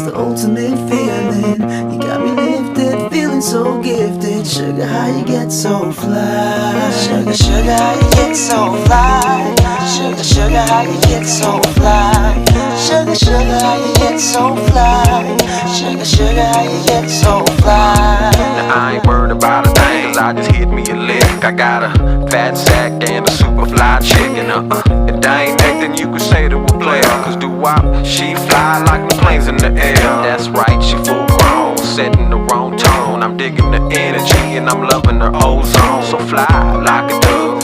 the ultimate feeling. You got me lifted, feeling so gifted. Sugar, how you get so fly? Sugar, sugar, how you get so fly? Sugar, sugar, how you get so fly? Sugar, sugar, how you get so fly? Sugar, sugar, how you get so fly? Now I ain't worried about a thing, cause I just hit me a lick. I got a fat sack and a super fly chicken. And there ain't nothing you can say to a player, cause doo-wop, she fly like the planes in the air. That's right, she full grown, setting the wrong tone. I'm digging the energy and I'm loving her ozone. So fly like a dove.